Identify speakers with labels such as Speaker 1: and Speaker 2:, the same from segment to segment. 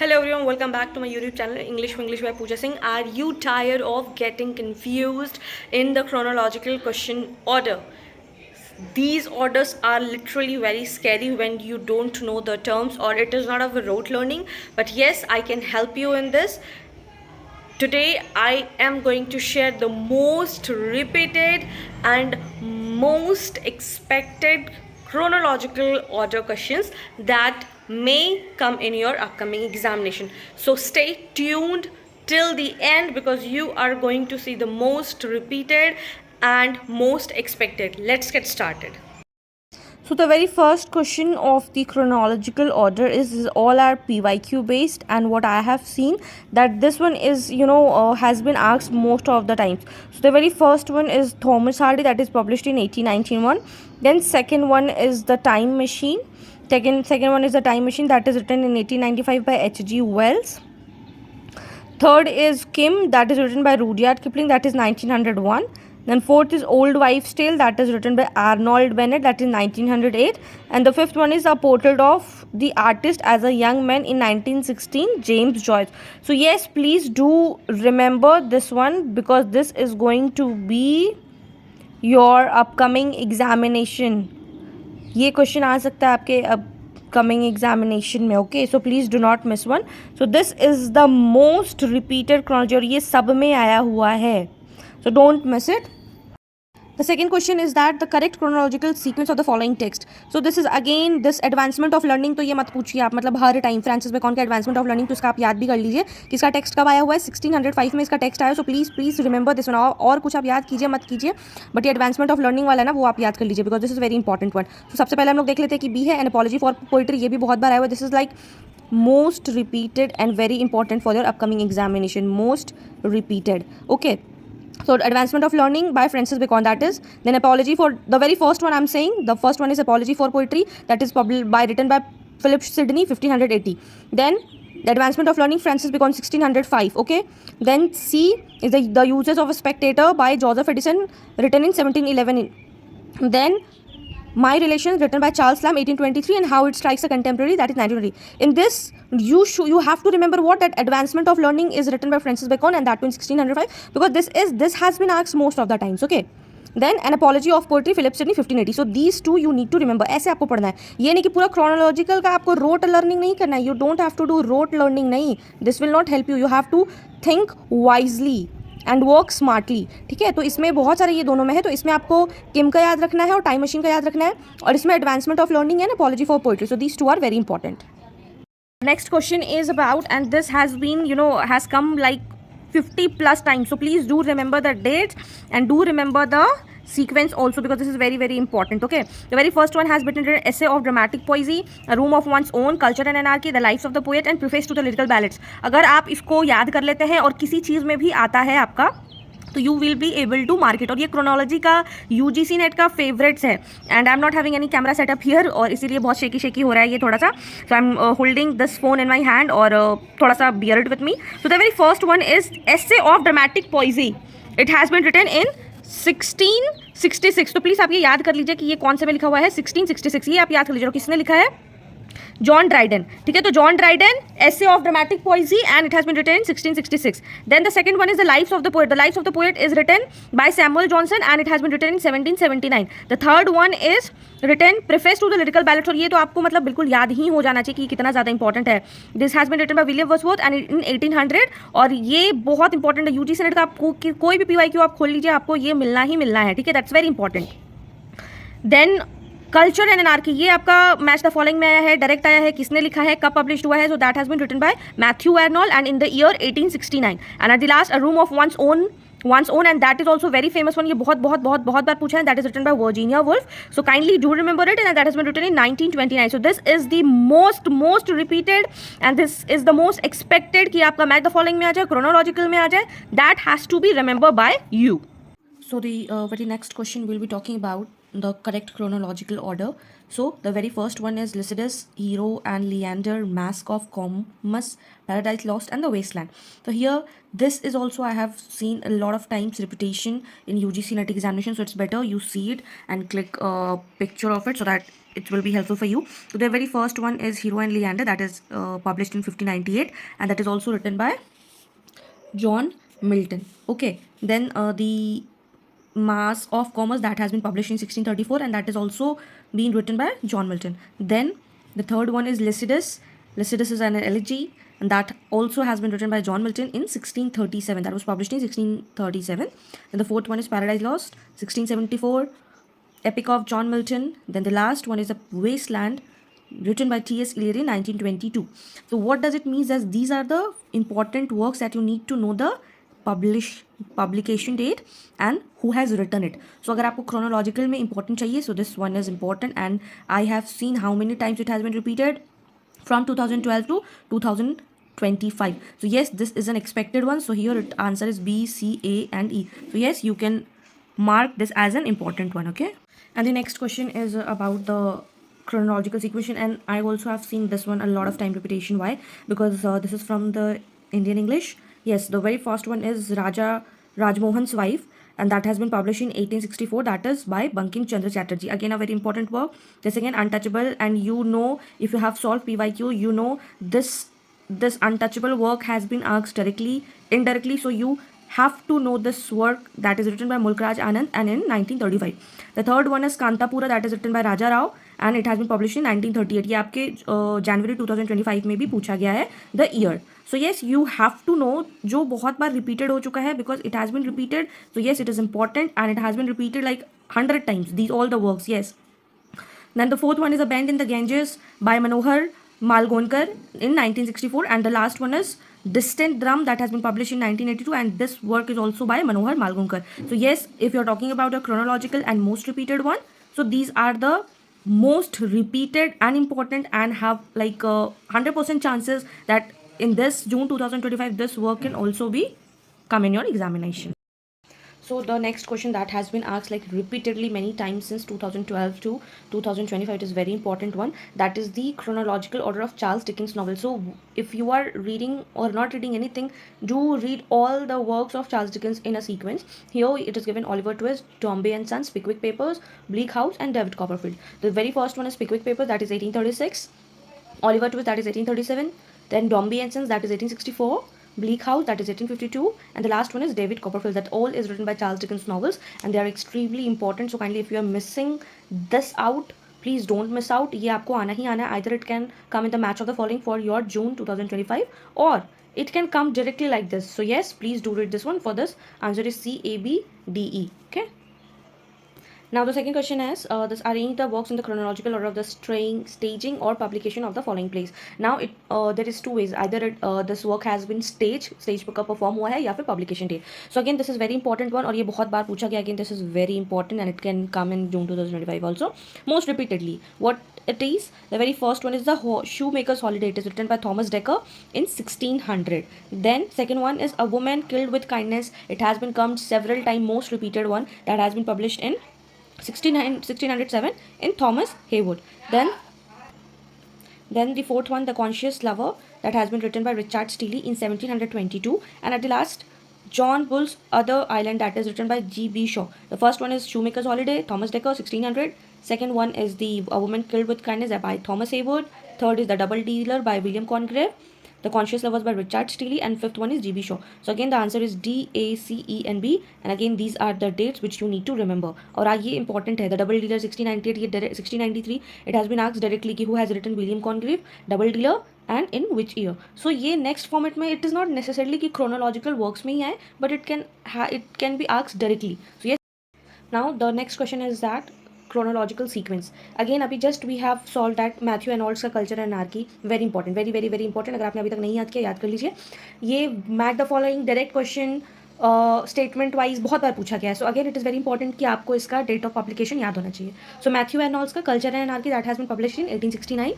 Speaker 1: Hello everyone, welcome back to my YouTube channel English for English by Pooja Singh. Are you tired of getting confused in the chronological question order? These orders are literally very scary when you don't know the terms or it is not of a rote learning. But yes, I can help you in this. Today I am going to share the most repeated and most expected chronological order questions that may come in your upcoming examination. So stay tuned till the end because you are going to see the most repeated and most expected. Let's get started. So the very first question of the chronological order is all are PYQ based, and what I have seen that this one is has been asked most of the times. So the very first one is Thomas Hardy, that is published in 1891. Then second one is the Time Machine. Second one is the Time Machine, that is written in 1895 by H.G. Wells. Third is Kim, that is written by Rudyard Kipling, that is 1901. Then fourth is Old Wives' Tale, that is written by Arnold Bennett, that is 1908. And the fifth one is A Portrait of the Artist as a Young Man in 1916, James Joyce. So yes, please do remember this one because this is going to be your upcoming examination. ये question आ सकता है आपके upcoming examination में. Okay, so please do not miss one. So this is the most repeated chronology और ये सब में आया हुआ है. So don't miss it. The second question is that the correct chronological sequence of the following text. So this is again this advancement of learning. तो ये मत पूछिए आप, मतलब हर टाइम फ्रांसिस बेकन का एडवांसमेंट ऑफ लर्निंग तो इसका आप याद भी कर लीजिए कि इसका टेक्स्ट कब आया हुआ है. 1605 में इसका टेक्स्ट आया. So please remember this one. और कुछ आप याद कीजिए मत कीजिए, बट ये एडवांसमेंट ऑफ लर्निंग वाला है ना, वो आप याद कर लीजिए because this is very important one. तो सबसे पहले हम लोग देख लेते हैं कि बी है एन अपॉलजी फॉर पोइट्री. ये भी बहुत बार आया हुआ है. This is like most repeated and very important for your upcoming examination. Most repeated. Okay. So advancement of learning by Francis Bacon, that is. Then apology for the very first one I'm saying. The first one is apology for poetry, that is written by Philip Sidney 1580. Then the advancement of learning Francis Bacon 1605. Okay. Then C is the uses of a spectator by Joseph Edison, written in 1711. Then My Relations, written by Charles Lamb 1823, and How It Strikes a Contemporary, that is 1920. In this you have to remember what that advancement of learning is written by Francis Bacon, and that too in 1605 because this has been asked most of the times. Okay. Then An Apology of Poetry, Philip Sidney 1580. So these two you need to remember. ऐसे आपको पढ़ना है. ये नहीं कि पूरा chronological का आपको rote learning नहीं करना है. You don't have to do rote learning. नहीं. This will not help you. You have to think wisely and work smartly. ठीक है, तो इसमें बहुत सारे ये दोनों में है. तो इसमें आपको किम का याद रखना है और टाइम मशीन का याद रखना है, और इसमें एडवांसमेंट ऑफ लर्निंग है ना, apology for poetry. So these two are very important. Next question is about, and this has been has come like 50 plus times. So please do remember the dates and do remember the sequence also because this is very very important. Okay, the very first one has been written essay of dramatic poesy, A Room of One's Own, Culture and Anarchy, The Lives of the Poet, and Preface to the Lyrical Ballads. अगर आप इसको याद कर लेते हैं और किसी चीज़ में भी आता है आपका, तो you will be able to market. और ये क्रोनोलॉजी का UGC नेट का फेवरेट्स है. And I am not having any camera setup here और इसीलिए बहुत शेकी हो रहा है ये थोड़ा सा. So I am holding this phone in my hand और थोड़ा सा beard with me. So the very first one is essay of dramatic poesy. It has been written in 1666. तो प्लीज़ आप ये याद कर लीजिए कि ये कौन से में लिखा हुआ है. 1666 ये आप याद कर लीजिए. और किसने लिखा है? John Dryden. ठीक है, तो John Dryden, essay of dramatic poesy, and it has been written in 1666. Then the second one is the lives of the poet. The lives of the poet is written by Samuel Johnson and it has been written in 1779. The third one is written preface to the lyrical ballads. और ये तो आपको मतलब बिल्कुल याद ही हो जाना चाहिए कि कितना ज़्यादा इंपॉर्टेंट है. This has been written by William Wordsworth and in 1800. और ये बहुत इंपॉर्टेंट है. UGC नेट का आपको कोई भी PYQ आप खोल लीजिए, आपको ये मिलना ही मिलना है. ठीक है, that's very important. Then culture and anarchy, ये आपका मैच द फॉलोइंग में आया है, डायरेक्ट आया है, किसने लिखा है, कब पब्लिश हुआ है. So that has been written by Matthew Arnold and in the year 1869. And at the last, a room of one's own, and that is also very famous one. ये बहुत बार पूछा है. That is written by Virginia Woolf. So kindly do remember it, and that has been written in 1929. So this is the most repeated and this is the most expected कि आपका match the following में आ जाए, chronological में आ जाए. That has to be remember by you. So the very next question we'll be talking about the correct chronological order. So the very first one is Lycidas, Hero and Leander, Mask of Comus, Paradise Lost, and The Wasteland. So here, this is also I have seen a lot of times repetition in UGC NET examination. So it's better you see it and click a picture of it so that it will be helpful for you. So the very first one is Hero and Leander, that is published in 1598, and that is also written by John Milton. Okay, then the Mask of Commerce, that has been published in 1634, and that is also being written by John Milton. Then the third one is Lycidas. Lycidas is an elegy, and that also has been written by John Milton in 1637. That was published in 1637. And the fourth one is Paradise Lost, 1674, Epic of John Milton. Then the last one is The Wasteland, written by T.S. Eliot in 1922. So what does it mean? As these are the important works that you need to know the publication date and who has written it. So अगर आपको chronological में important चाहिए, so this one is important, and I have seen how many times it has been repeated from 2012 to 2025. So yes, this is an expected one. So here answer is B, C, A and E. So yes, you can mark this as an important one. Okay. And the next question is about the chronological sequence, and I also have seen this one a lot of time repetition. Why? Because this is from the Indian English. Yes, the very first one is Raja Rajmohan's Wife, and that has been published in 1864. That is by Bankim Chandra Chatterjee. Again, a very important work. This again untouchable, and you know, if you have solved PYQ, you know this untouchable work has been asked directly, indirectly. So you have to know this work that is written by Mulkraj Anand and in 1935. The third one is Kantapura, that is written by Raja Rao, and it has been published in 1938. ये आपके January 2025 में भी पूछा गया है the year. So yes, you have to know जो बहुत बार repeated हो चुका है because it has been repeated. So yes, it is important and it has been repeated like 100 times. These all the works. Yes. Then the fourth one is A Bend in the Ganges by Manohar Malgonkar in 1964, and the last one is Distant Drum, that has been published in 1982, and this work is also by Manohar Malgonkar. So yes, if you're talking about a chronological and most repeated one, so these are the most repeated and important and have like 100% chances that in this June 2025 this work can also be come in your examination. So the next question that has been asked like repeatedly many times since 2012 to 2025, it is very important one. That is the chronological order of Charles Dickens novel. So if you are reading or not reading anything, do read all the works of Charles Dickens in a sequence. Here it is given Oliver Twist, Dombey and Sons, Pickwick Papers, Bleak House and David Copperfield. The very first one is Pickwick Papers, that is 1836. Oliver Twist, that is 1837. Then Dombey and Sons, that is 1864. Bleak House, that is 1852, and the last one is David Copperfield. That all is written by Charles Dickens novels, and they are extremely important. So kindly, if you are missing this out, please don't miss out. ये आपको आना ही आना है. Either it can come in the match of the following for your June 2025, or it can come directly like this. So yes, please do read this one. For this, answer is C, A, B, D, E. Okay. Now the second question is this: arrange the works in the chronological order of the staging or publication of the following plays. Now there is two ways. Either this work has been stage पर perform हुआ है या फिर publication date. So again this is very important one और ये बहुत बार पूछा गया. Again this is very important and it can come in June 2025 also most repeatedly. What it is, the very first one is the Shoemaker's Holiday. It is written by Thomas Dekker in 1600. Then second one is A Woman Killed with Kindness. It has been come several times, most repeated one, that has been published in 1607 in Thomas Heywood. Then the fourth one, The Conscious Lover, that has been written by Richard Steele in 1722. And at the last, John Bull's Other Island, that is written by G.B. Shaw. The first one is Shoemaker's Holiday, Thomas Dekker, 1600. Second one is A Woman Killed with Kindness by Thomas Heywood. Third is The Double Dealer by William Congreve. The Conscious Lovers by Richard Steele, and fifth one is G.B. Shaw. So again the answer is D, A, C, E and B, and again these are the dates which you need to remember. और ये important है, The Double Dealer 1698, ये 1693. It has been asked directly कि who has written William Congreve, Double Dealer, and in which year. So ये next format में it is not necessarily कि chronological works में ही आए, but it can be asked directly. So yes. Now the next question is that chronological sequence. Again अभी just we have solved that Matthew Arnold's का Culture and Anarchy. Very important, very very very important. अगर आपने अभी तक नहीं याद किया, याद कर लीजिए. ये match the following direct question statement wise बहुत बार पूछा गया है. So again it is very important कि आपको इसका date of publication याद होना चाहिए. So Matthew Arnold's का Culture and Anarchy, that has been published in 1869.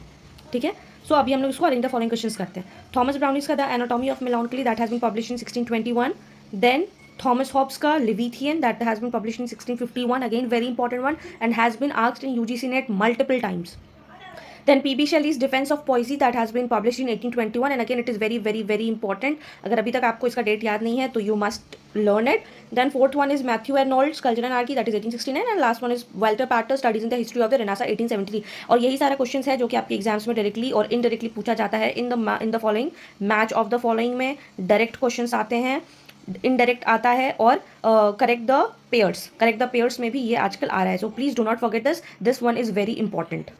Speaker 1: ठीक है. So अभी हम लोग इसको arrange the following questions करते हैं. Thomas Browne's का The Anatomy of Melancholy, that has been published in 1621. Then Thomas Hobbes ka Leviathan, that has been published in 1651, again very important one, and has been asked in UGC NET multiple times. Then P.B. Shelley's Defense of Poesy, that has been published in 1821, and again it is very very very important. अगर अभी तक आपको इसका date याद नहीं है तो you must learn it. Then fourth one is Matthew Arnold's Culture and Anarchy, that is 1869, and last one is Walter Pater's Studies in the History of the Renaissance 1873. और यही सारे क्वेश्चंस है जो कि आपके एग्जाम्स में डायरेक्टली और indirectly पूछा जाता है in the following match of the following में डायरेक्ट क्वेश्चंस आते हैं, इनडायरेक्ट आता है, और करेक्ट द पेयर्स में भी ये आजकल आ रहा है. So please do not forget this one is very important.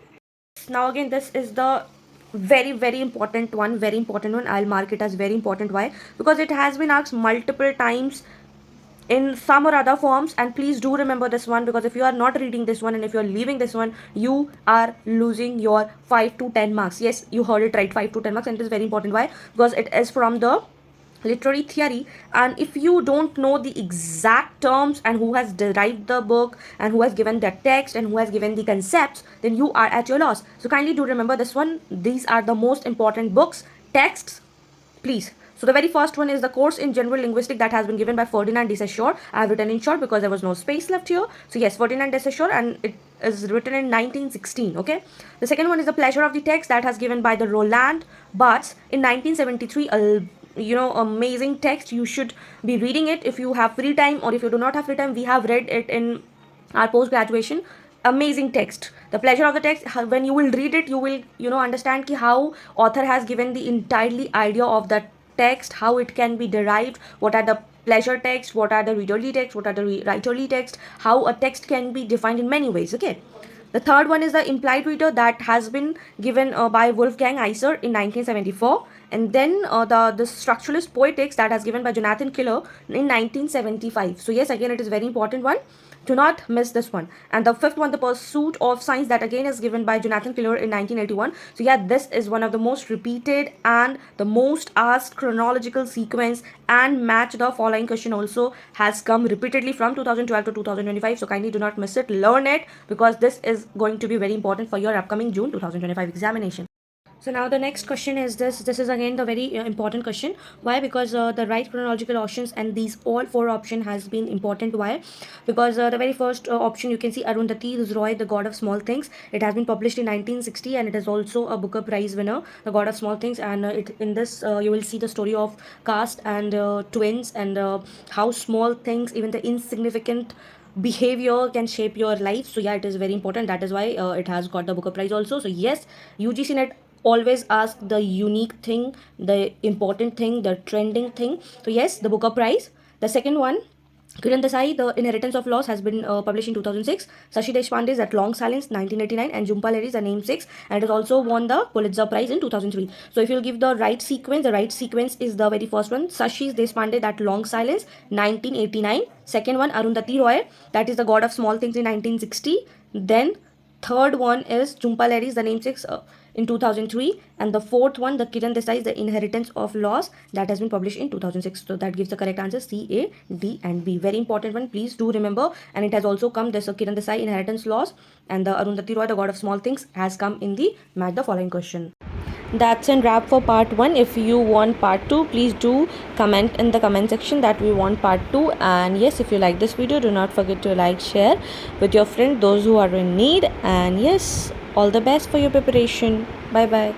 Speaker 1: Now again, this is the very important one, I'll mark it as very important. Why? Because it has been asked multiple times in some or other forms, and please do remember this one, because if you are not reading this one and if you are leaving this one, you are losing your 5 to 10 marks. Yes, you heard it right, 5 to 10 marks, and it is very important. Why? Because it is from the literary theory, and if you don't know the exact terms and who has derived the book and who has given the text and who has given the concepts, then you are at your loss. So kindly do remember this one. These are the most important books, texts, please. So the very first one is the course in general linguistics, that has been given by Ferdinand de Saussure. I have written in short because there was no space left here. So yes, Ferdinand de Saussure, and it is written in 1916. Okay. The second one is the pleasure of the text, that has given by the Roland Barthes in 1973. Amazing text. You should be reading it if you have free time, or if you do not have free time, we have read it in our post graduation. Amazing text. The pleasure of the text, when you will read it, you will understand how author has given the entirely idea of that text, how it can be derived, what are the pleasure text, what are the readerly text, what are the writerly text, how a text can be defined in many ways. Okay. The third one is the implied reader, that has been given by Wolfgang Iser in 1974. And then the structuralist poetics, that has given by Jonathan Killer in 1975. So yes, again it is very important one. Do not miss this one. And the fifth one, the pursuit of science, that again is given by Jonathan Killer in 1981. So yeah, this is one of the most repeated and the most asked chronological sequence, and match the following question also has come repeatedly from 2012 to 2025. So kindly do not miss it. Learn it, because this is going to be very important for your upcoming June 2025 examination. So now the next question is this. This is again the very important question. Why? Because the right chronological options, and these all 4 option has been important. Why? Because the very first option, you can see Arundhati Roy, The God of Small Things. It has been published in 1960, and it is also a Booker Prize winner, The God of Small Things. And in this you will see the story of caste and twins, and how small things, even the insignificant behavior, can shape your life. So yeah, it is very important. That is why it has got the Booker Prize also. So yes, UGC NET always ask the unique thing, the important thing, the trending thing. So yes, the Booker Prize. The second one, Kiran Desai, The Inheritance of Loss, has been published in 2006. Shashi Deshpande's That Long Silence, 1989, and Jhumpa Lahiri's The Name 6, and it has also won the Pulitzer Prize in 2003. So if you'll give the right sequence, the right sequence is the very first one, Shashi Deshpande, That Long Silence, 1989. Second one, Arundhati Roy, that is The God of Small Things, in 1960. Then third one is Jhumpa Lahiri's The Name 6 in 2003, and the fourth one, the Kiran Desai's The Inheritance of Loss, that has been published in 2006. So that gives the correct answer C, A, D, and B. Very important one, please do remember. And it has also come, this Kiran Desai Inheritance Loss, and the Arundhati Roy The God of Small Things has come in the match the following question. That's a wrap for part 1. If you want part 2, please do comment in the comment section that we want part 2. And yes, if you like this video, do not forget to like, share with your friends, those who are in need. And yes, all the best for your preparation. Bye bye.